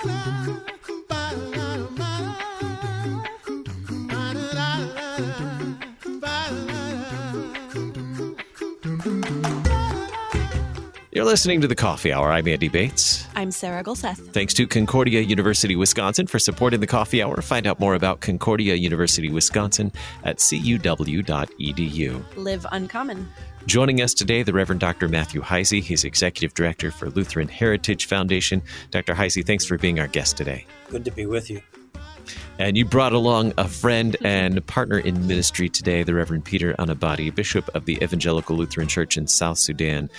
You're listening to The Coffee Hour. I'm Andy Bates. I'm Sarah Gulseth. Thanks to Concordia University, Wisconsin for supporting The Coffee Hour. Find out more about Concordia University, Wisconsin at cuw.edu. Live uncommon. Joining us today, the Reverend Dr. Matthew Heise. He's Executive Director for Lutheran Heritage Foundation. Dr. Heise, thanks for being our guest today. Good to be with you. And you brought along a friend and partner in ministry today, the Reverend Peter Anibati, Bishop of the Evangelical Lutheran Church in South Sudan.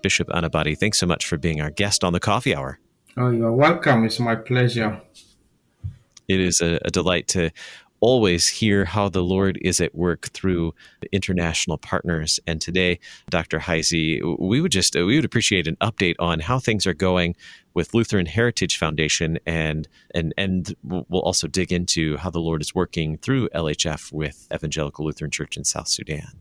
Bishop Anibati, thanks so much for being our guest on the Coffee Hour. Oh, you're welcome. It's my pleasure. It is a delight to always hear how the Lord is at work through international partners. And today, Dr. Heise, we would appreciate an update on how things are going with Lutheran Heritage Foundation, and we'll also dig into how the Lord is working through LHF with Evangelical Lutheran Church in South Sudan.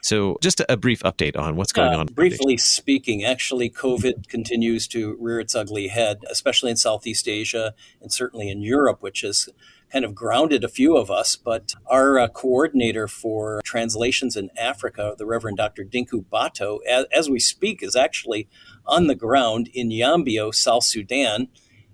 So just a brief update on what's going on. Briefly speaking, actually, COVID continues to rear its ugly head, especially in Southeast Asia and certainly in Europe, which has kind of grounded a few of us. But our coordinator for translations in Africa, the Reverend Dr. Dinku Bato, as we speak, is actually on the ground in Yambio, South Sudan,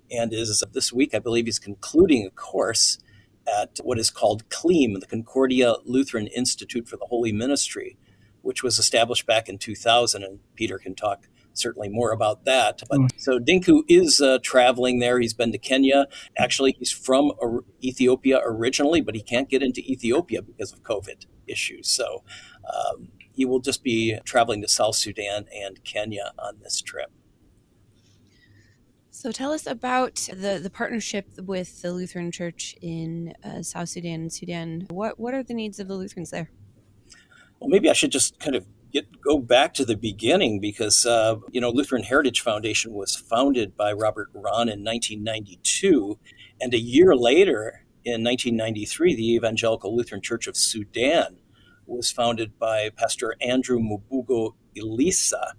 and is this week, I believe, he's concluding a course at what is called CLEAM, the Concordia Lutheran Institute for the Holy Ministry, which was established back in 2000, and Peter can talk certainly more about that. But so Dinku is traveling there. He's been to Kenya. Actually, he's from Ethiopia originally, but he can't get into Ethiopia because of COVID issues. So he will just be traveling to South Sudan and Kenya on this trip. So tell us about the partnership with the Lutheran Church in South Sudan and Sudan. What are the needs of the Lutherans there? Well, maybe I should just kind of go back to the beginning because, Lutheran Heritage Foundation was founded by Robert Rahn in 1992. And a year later, in 1993, the Evangelical Lutheran Church of Sudan was founded by Pastor Andrew Mubugo Elisa.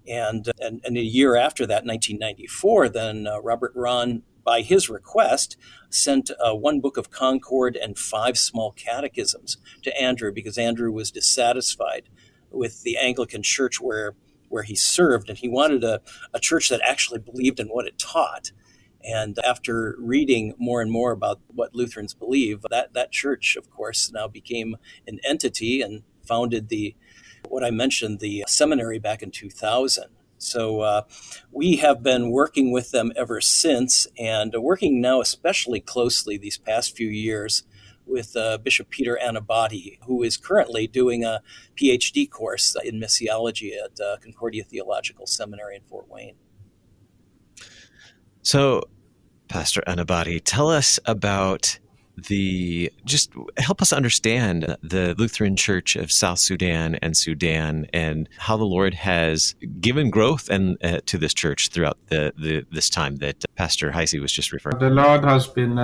And a year after that, 1994, then Robert Rahn, by his request, sent one book of Concord and 5 small catechisms to Andrew because Andrew was dissatisfied with the Anglican Church where he served, and he wanted a church that actually believed in what it taught. And after reading more and more about what Lutherans believe, that church, of course, now became an entity and founded the seminary back in 2000. So we have been working with them ever since, and working now especially closely these past few years with Bishop Peter Anibati, who is currently doing a PhD course in missiology at Concordia Theological Seminary in Fort Wayne. So, Pastor Anibati, tell us about just help us understand the Lutheran Church of South Sudan and how the Lord has given growth to this church throughout this time that Pastor Heise was just referring to. The Lord has been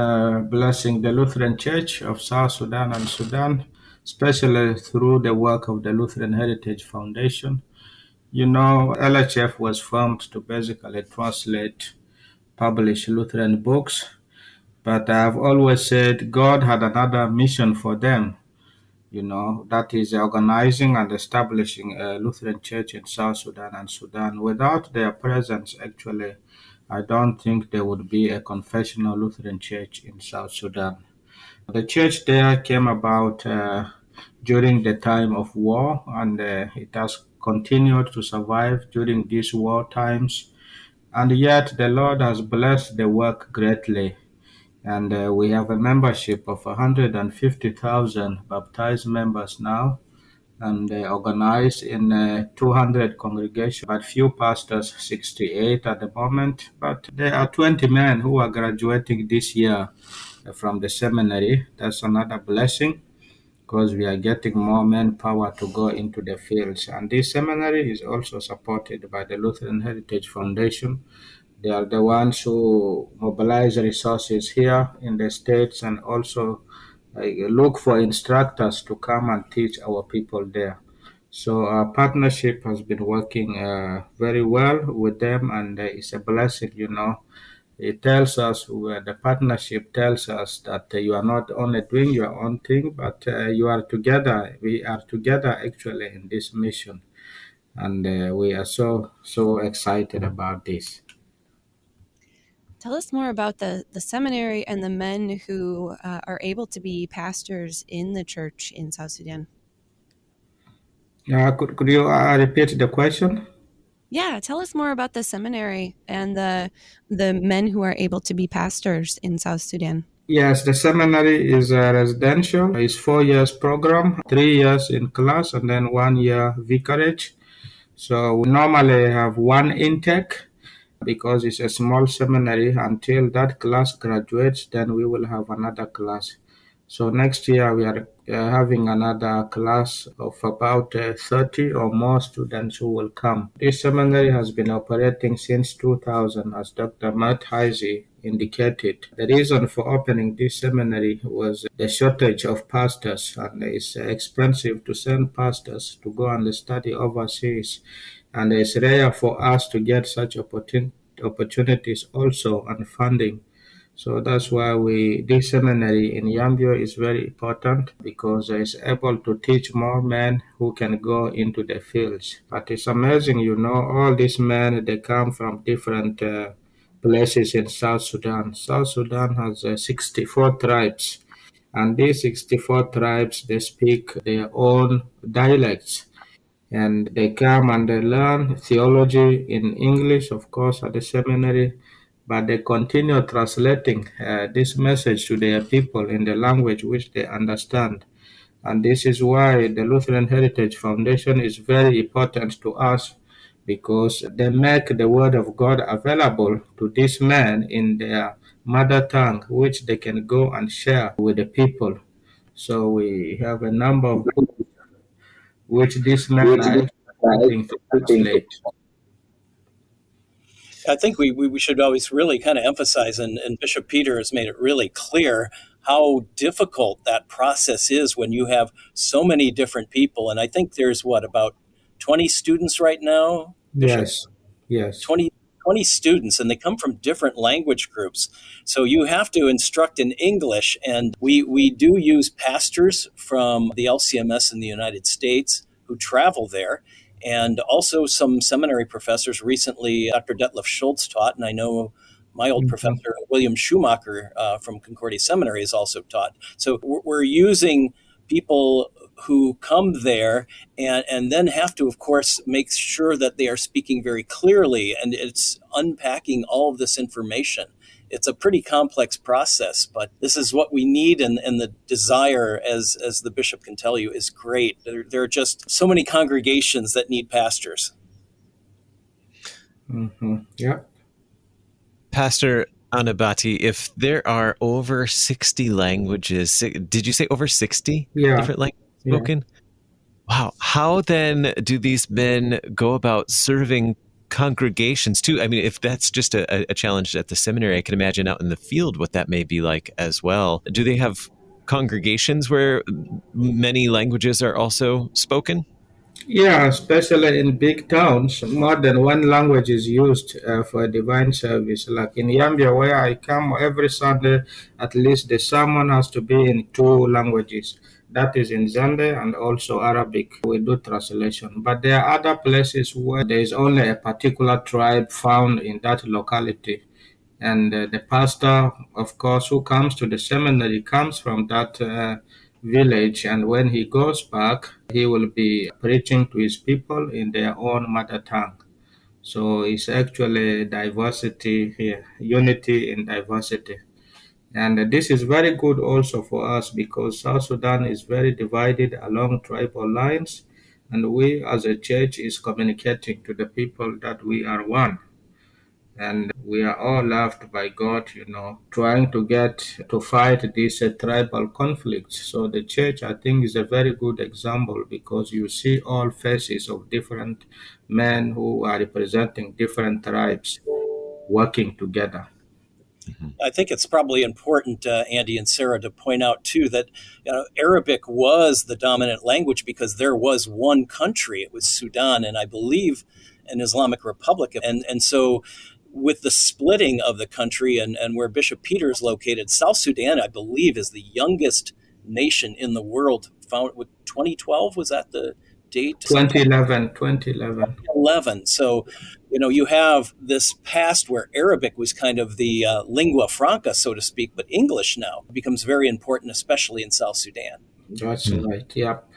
blessing the Lutheran Church of South Sudan and Sudan, especially through the work of the Lutheran Heritage Foundation. LHF was formed to basically publish Lutheran books. But I've always said God had another mission for them, that is organizing and establishing a Lutheran church in South Sudan and Sudan. Without their presence, actually, I don't think there would be a confessional Lutheran church in South Sudan. The church there came about during the time of war, and it has continued to survive during these war times. And yet the Lord has blessed the work greatly. And we have a membership of 150,000 baptized members now, and organized in 200 congregations, but few pastors, 68 at the moment. But there are 20 men who are graduating this year from the seminary. That's another blessing because we are getting more manpower to go into the fields. And this seminary is also supported by the Lutheran Heritage Foundation. They are the ones who mobilize resources here in the States and also look for instructors to come and teach our people there. So our partnership has been working very well with them, and it's a blessing. It tells us, the partnership tells us that you are not only doing your own thing, but you are together. We are together actually in this mission, and we are so excited about this. Tell us more about the seminary and the men who are able to be pastors in the church in South Sudan. Could you repeat the question? Yeah, tell us more about the seminary and the men who are able to be pastors in South Sudan. Yes, the seminary is a residential. It's 4 years program, 3 years in class, and then 1 year vicarage. So we normally have one intake because it's a small seminary. Until that class graduates, then we will have another class. So next year we are having another class of about 30 or more students who will come. This seminary has been operating since 2000, as Dr. Matt Heise indicated. The reason for opening this seminary was the shortage of pastors, and it's expensive to send pastors to go and study overseas. And it's rare for us to get such opportunities also and funding. So that's why this seminary in Yambio is very important because it's able to teach more men who can go into the fields. But it's amazing, all these men, they come from different places in South Sudan. South Sudan has 64 tribes, and these 64 tribes, they speak their own dialects, and they come and they learn theology in English, of course, at the seminary, but they continue translating this message to their people in the language which they understand. And this is why the Lutheran Heritage Foundation is very important to us, because they make the Word of God available to these men in their mother tongue, which they can go and share with the people. So we have a number of which these men are actually helping to translate. I think we should always really kind of emphasize, and Bishop Peter has made it really clear how difficult that process is when you have so many different people. And I think there's about 20 students right now, Bishop? Yes, yes. 20 students, and they come from different language groups. So you have to instruct in English. And we do use pastors from the LCMS in the United States who travel there, and also some seminary professors. Recently, Dr. Detlef Schultz taught, and I know my old Mhm. professor, William Schumacher from Concordia Seminary, has also taught. So we're using people who come there and then have to, of course, make sure that they are speaking very clearly, and it's unpacking all of this information. It's a pretty complex process, but this is what we need, and the desire, as the bishop can tell you, is great. There are just so many congregations that need pastors. Yeah, Pastor Anibati, if there are over 60 languages, did you say over 60 yeah, different languages yeah. spoken? Wow. How then do these men go about serving congregations too? I mean, if that's just a challenge at the seminary, I can imagine out in the field what that may be like as well. Do they have congregations where many languages are also spoken? Yeah, especially in big towns, more than one language is used for divine service. Like in Yambia, where I come every Sunday, at least the sermon has to be in two languages. That is in Zande and also Arabic. We do translation. But there are other places where there is only a particular tribe found in that locality. And the pastor, of course, who comes to the seminary comes from that village. And when he goes back, he will be preaching to his people in their own mother tongue. So it's actually diversity here, unity in diversity. And this is very good also for us because South Sudan is very divided along tribal lines. And we as a church is communicating to the people that we are one, and we are all loved by God, trying to get to fight these tribal conflicts. So the church, I think, is a very good example because you see all faces of different men who are representing different tribes working together. I think it's probably important, Andy and Sarah, to point out too that Arabic was the dominant language because there was one country. It was Sudan, and I believe an Islamic Republic, and so with the splitting of the country and where Bishop Peter is located, South Sudan, I believe, is the youngest nation in the world. Found with 2012, was that the date? 2011, 2011. 11. So, you have this past where Arabic was kind of the lingua franca, so to speak, but English now becomes very important, especially in South Sudan. That's right. Yep.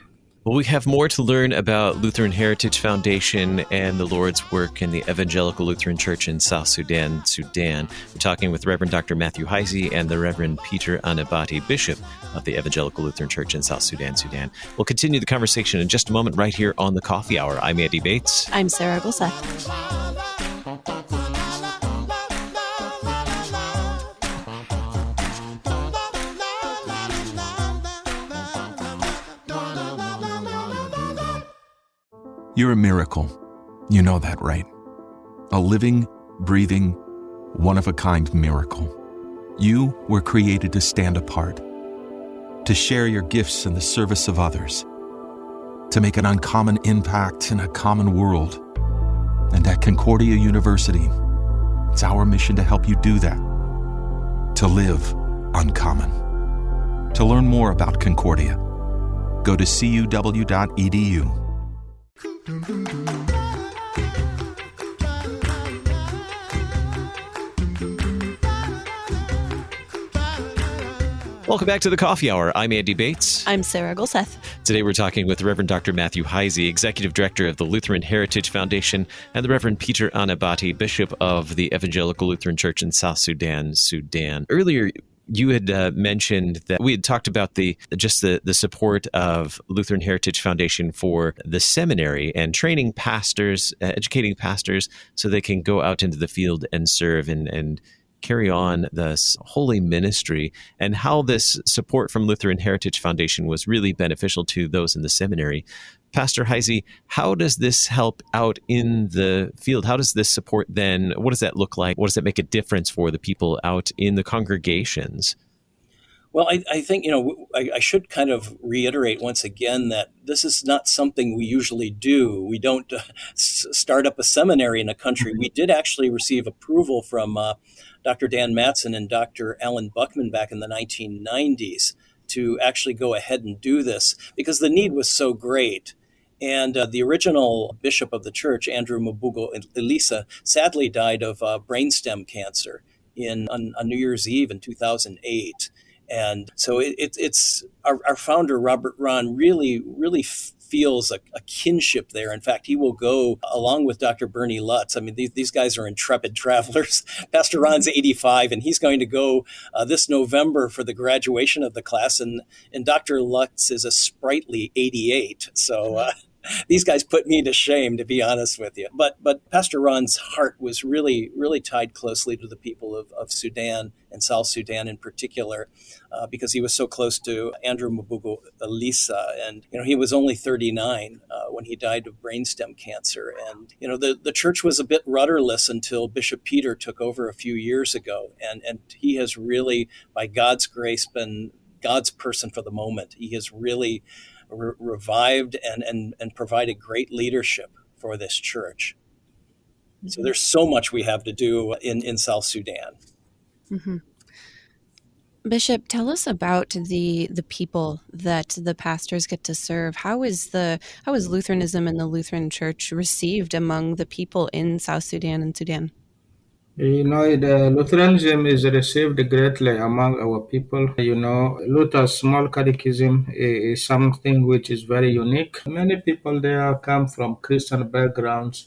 Well, we have more to learn about Lutheran Heritage Foundation and the Lord's work in the Evangelical Lutheran Church in South Sudan, Sudan. We're talking with Reverend Dr. Matthew Heise and the Reverend Peter Anibati, Bishop of the Evangelical Lutheran Church in South Sudan, Sudan. We'll continue the conversation in just a moment right here on the Coffee Hour. I'm Andy Bates. I'm Sarah Gulseth. You're a miracle. You know that, right? A living, breathing, one-of-a-kind miracle. You were created to stand apart, to share your gifts in the service of others, to make an uncommon impact in a common world. And at Concordia University, it's our mission to help you do that, to live uncommon. To learn more about Concordia, go to cuw.edu. Welcome back to the Coffee Hour. I'm Andy Bates. I'm Sarah Gulseth. Today we're talking with Reverend Dr. Matthew Heise, Executive Director of the Lutheran Heritage Foundation, and the Reverend Peter Anibati, Bishop of the Evangelical Lutheran Church in South Sudan, Sudan. Earlier, you had mentioned that we had talked about the support of Lutheran Heritage Foundation for the seminary and training pastors, educating pastors so they can go out into the field and serve and carry on this holy ministry, and how this support from Lutheran Heritage Foundation was really beneficial to those in the seminary. Pastor Heise, how does this help out in the field? How does this support then, what does that look like? What does that make a difference for the people out in the congregations? Well, I think, I should kind of reiterate once again that this is not something we usually do. We don't start up a seminary in a country. We did actually receive approval from Dr. Dan Mattson and Dr. Alan Buckman back in the 1990s to actually go ahead and do this because the need was so great. And the original bishop of the church, Andrew Mabugo Elisa, sadly died of brainstem cancer on New Year's Eve in 2008. And so it's our founder, Robert Ron, really feels a kinship there. In fact, he will go along with Dr. Bernie Lutz. I mean, these guys are intrepid travelers. Pastor Ron's 85, and he's going to go this November for the graduation of the class. And Dr. Lutz is a sprightly 88. So these guys put me to shame, to be honest with you. But Pastor Ron's heart was really tied closely to the people of Sudan and South Sudan in particular, because he was so close to Andrew Mabugo Elisa. And, he was only 39 when he died of brainstem cancer. And, the church was a bit rudderless until Bishop Peter took over a few years ago. And he has really, by God's grace, been God's person for the moment. He has really revived and provided great leadership for this church. So there's so much we have to do in South Sudan. Mm-hmm. Bishop, tell us about the people that the pastors get to serve. How is Lutheranism and the Lutheran Church received among the people in South Sudan and Sudan? The Lutheranism is received greatly among our people. Luther's small catechism is something which is very unique. Many people there come from Christian backgrounds.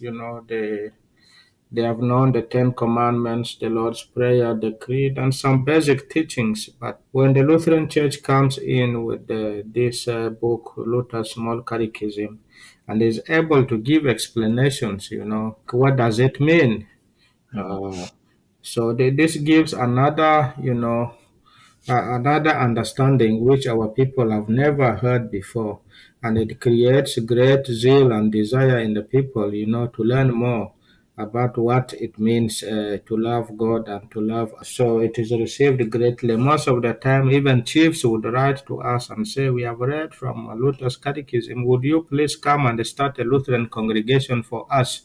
They have known the Ten Commandments, the Lord's Prayer, the Creed, and some basic teachings. But when the Lutheran Church comes in with this book, Luther's Small Catechism, and is able to give explanations, what does it mean? So this gives another, another understanding which our people have never heard before. And it creates great zeal and desire in the people, to learn more. about what it means to love God and to love. So it is received greatly. Most of the time, even chiefs would write to us and say, "We have read from Luther's Catechism. Would you please come and start a Lutheran congregation for us?"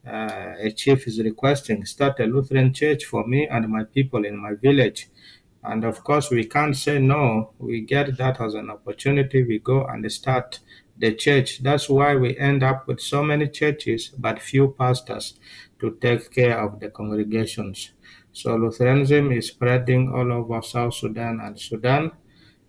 A chief is requesting, "Start a Lutheran church for me and my people in my village." And of course, we can't say no. We get that as an opportunity. We go and start the church. That's why we end up with so many churches, but few pastors to take care of the congregations. So Lutheranism is spreading all over South Sudan and Sudan,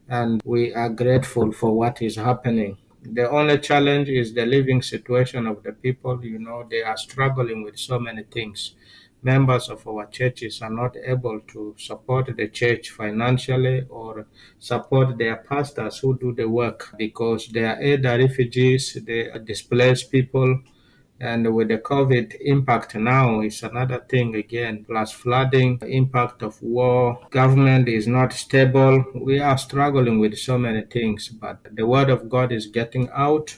and we are grateful for what is happening. The only challenge is the living situation of the people. They are struggling with so many things. Members of our churches are not able to support the church financially or support their pastors who do the work because they are either refugees, they are displaced people, and with the COVID impact now is another thing again, plus flooding, impact of war, government is not stable. We are struggling with so many things, but the word of God is getting out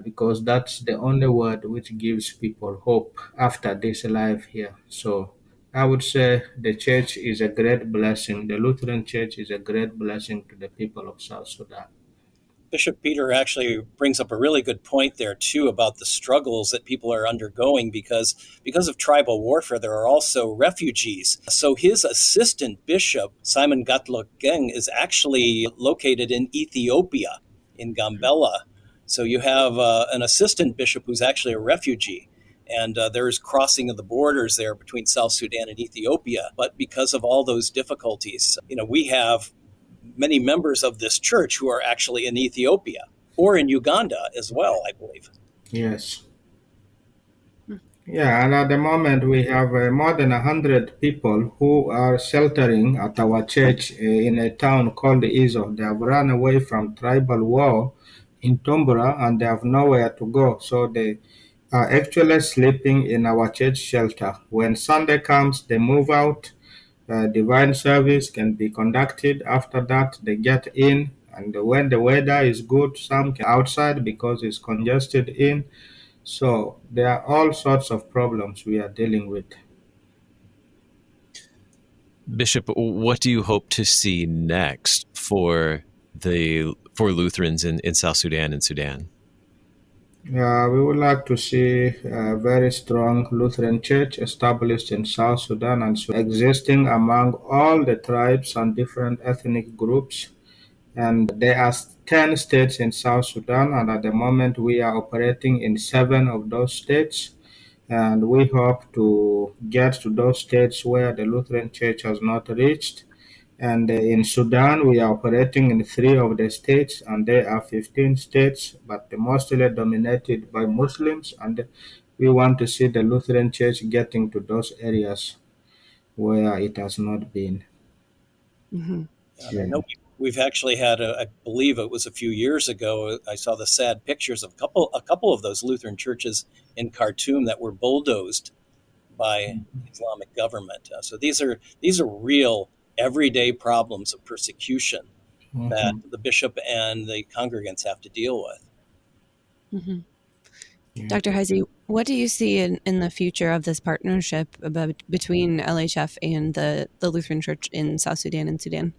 because that's the only word which gives people hope after this life here. So I would say the church is a great blessing. The Lutheran church is a great blessing to the people of South Sudan. Bishop Peter actually brings up a really good point there too about the struggles that people are undergoing because of tribal warfare. There are also refugees. So his assistant bishop, Simon Gatlok Geng, is actually located in Ethiopia, in Gambela. So you have an assistant bishop who's actually a refugee. And there's crossing of the borders there between South Sudan and Ethiopia. But because of all those difficulties, we have many members of this church who are actually in Ethiopia or in Uganda as well, I believe. Yes. Yeah, and at the moment we have more than 100 people who are sheltering at our church in a town called Izo. They have run away from tribal war in Tombra and they have nowhere to go. So they are actually sleeping in our church shelter. When Sunday comes, they move out. Divine service can be conducted. After that, they get in. And when the weather is good, some can outside because it's congested in. So there are all sorts of problems we are dealing with. Bishop, what do you hope to see next for Lutherans in South Sudan and Sudan? We would like to see a very strong Lutheran church established in South Sudan and existing among all the tribes and different ethnic groups. And there are 10 states in South Sudan, and at the moment we are operating in 7 of those states. And we hope to get to those states where the Lutheran Church has not reached. And in Sudan, we are operating in 3 of the states, and there are 15 states, but mostly dominated by Muslims. And we want to see the Lutheran Church getting to those areas where it has not been. Mm-hmm. And I know we've actually had, I believe it was a few years ago, I saw the sad pictures of a couple of those Lutheran churches in Khartoum that were bulldozed by the Islamic government. So these are real everyday problems of persecution that Mhm. the bishop and the congregants have to deal with. Mm-hmm. Yeah. Dr. Heise, what do you see in the future of this partnership between LHF and the Lutheran Church in South Sudan and Sudan?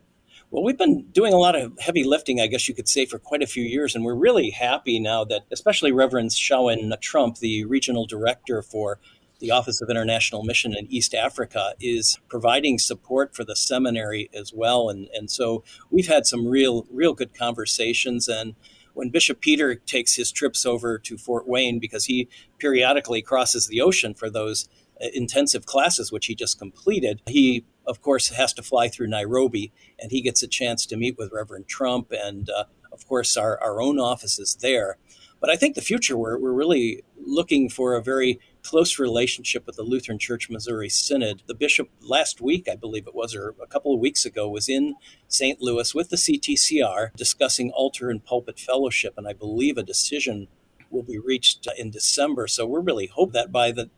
Well, we've been doing a lot of heavy lifting, I guess you could say, for quite a few years, and we're really happy now that especially Reverend Shawan Trump, the regional director for the Office of International Mission in East Africa, is providing support for the seminary as well. And so we've had some real good conversations. And when Bishop Peter takes his trips over to Fort Wayne, because he periodically crosses the ocean for those intensive classes, which he just completed, he, of course, has to fly through Nairobi, and he gets a chance to meet with Reverend Trump and, of course, our own offices there. But I think the future, we're really looking for a very close relationship with the Lutheran Church Missouri Synod. The bishop last week, I believe it was, or a couple of weeks ago, was in St. Louis with the CTCR discussing altar and pulpit fellowship, and I believe a decision will be reached in December. So we're really hope that by the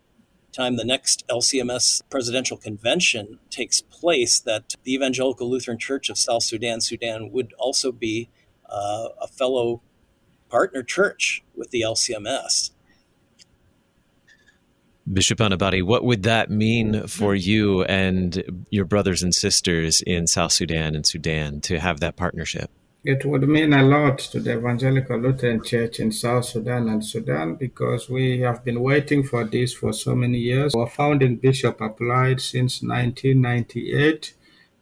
time the next LCMS presidential convention takes place, that the Evangelical Lutheran Church of South Sudan, Sudan would also be a fellow partner church with the LCMS. Bishop Anibati, what would that mean for you and your brothers and sisters in South Sudan and Sudan to have that partnership? It would mean a lot to the Evangelical Lutheran Church in South Sudan and Sudan because we have been waiting for this for so many years. Our founding bishop applied since 1998.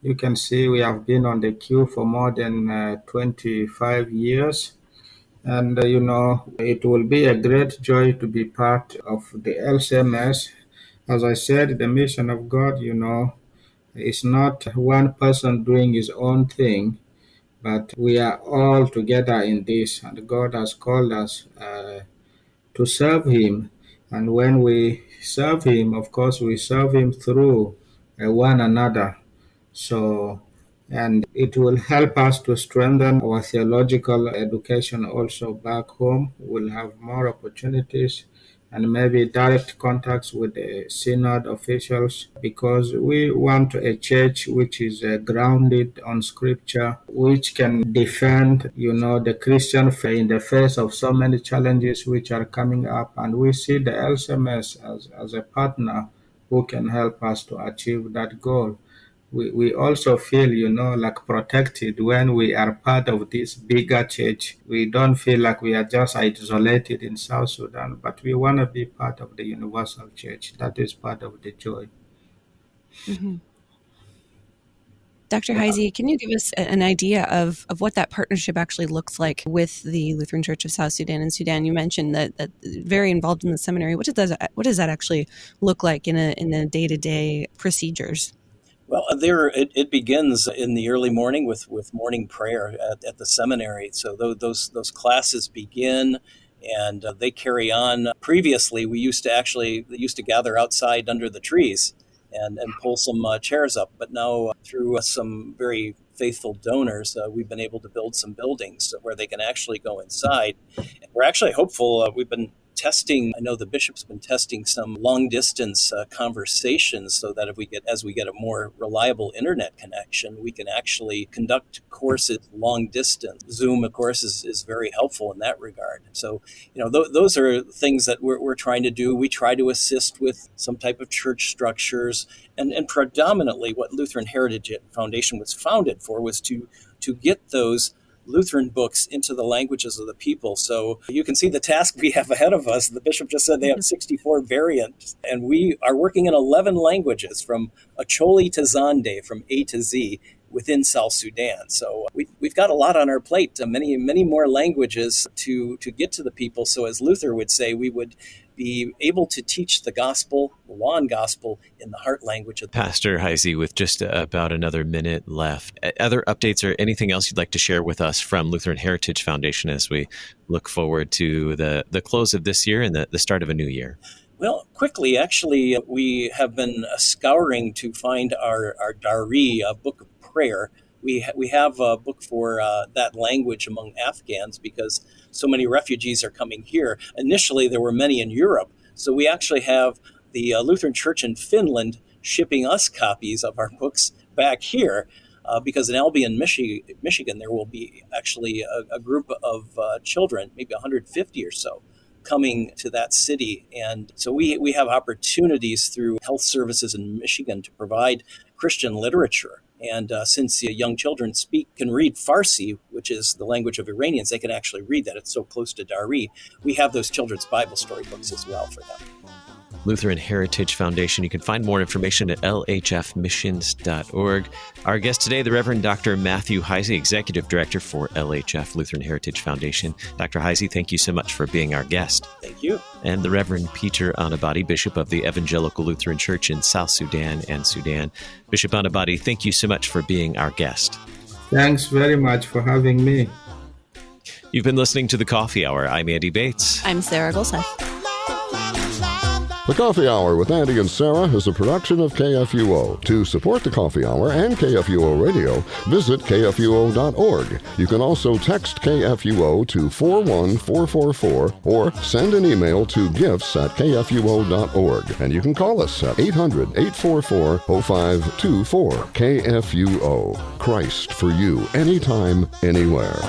You can see we have been on the queue for more than 25 years. And, it will be a great joy to be part of the LCMS. As I said, the mission of God, is not one person doing his own thing, but we are all together in this. And God has called us to serve Him. And when we serve Him, of course, we serve Him through one another. So, and it will help us to strengthen our theological education also back home. We'll have more opportunities and maybe direct contacts with the synod officials because we want a church which is grounded on scripture, which can defend, the Christian faith in the face of so many challenges which are coming up. And we see the LCMS as a partner who can help us to achieve that goal. We also feel, like protected when we are part of this bigger church. We don't feel like we are just isolated in South Sudan, but we want to be part of the universal church. That is part of the joy. Mm-hmm. Dr. Heise, can you give us an idea of what that partnership actually looks like with the Lutheran Church of South Sudan and Sudan? You mentioned that very involved in the seminary. What does that actually look like in a day-to-day procedures? Well, it begins in the early morning with morning prayer at the seminary. So those classes begin, and they carry on. Previously, they used to gather outside under the trees and pull some chairs up. But now, through some very faithful donors, we've been able to build some buildings where they can actually go inside. And we're actually hopeful. We've been testing. I know the bishop's been testing some long distance conversations so that as we get a more reliable internet connection, we can actually conduct courses long distance. Zoom, of course, is very helpful in that regard. So, those are things that we're trying to do. We try to assist with some type of church structures, and predominantly what Lutheran Heritage Foundation was founded for was to get those Lutheran books into the languages of the people. So you can see the task we have ahead of us. The bishop just said they have 64 variants, and we are working in 11 languages from Acholi to Zande, from A to Z within South Sudan. So we've got a lot on our plate, many more languages to get to the people. So as Luther would say, we would be able to teach the gospel, the law and gospel, in the heart language of Pastor Heise, with just about another minute left, other updates or anything else you'd like to share with us from Lutheran Heritage Foundation as we look forward to the close of this year and the start of a new year? Well, quickly, actually, we have been scouring to find our Dari, a book of prayer. We have a book for that language among Afghans because so many refugees are coming here. Initially, there were many in Europe. So we actually have the Lutheran Church in Finland shipping us copies of our books back here because in Albion, Michigan, there will be actually a group of children, maybe 150 or so, coming to that city. And so we have opportunities through health services in Michigan to provide Christian literature. And since young children can read Farsi, which is the language of Iranians, they can actually read that. It's so close to Dari. We have those children's Bible story books as well for them. Lutheran Heritage Foundation. You can find more information at lhfmissions.org. Our guest today, the Reverend Dr. Matthew Heise, Executive Director for LHF, Lutheran Heritage Foundation. Dr. Heise, thank you so much for being our guest. Thank you. And the Reverend Peter Anibati, Bishop of the Evangelical Lutheran Church in South Sudan and Sudan. Bishop Anibati, thank you so much for being our guest. Thanks very much for having me. You've been listening to The Coffee Hour. I'm Andy Bates. I'm Sarah Golseth. The Coffee Hour with Andy and Sarah is a production of KFUO. To support the Coffee Hour and KFUO Radio, visit KFUO.org. You can also text KFUO to 41444 or send an email to gifts@kfuo.org. And you can call us at 800-844-0524. KFUO. Christ for you, anytime, anywhere.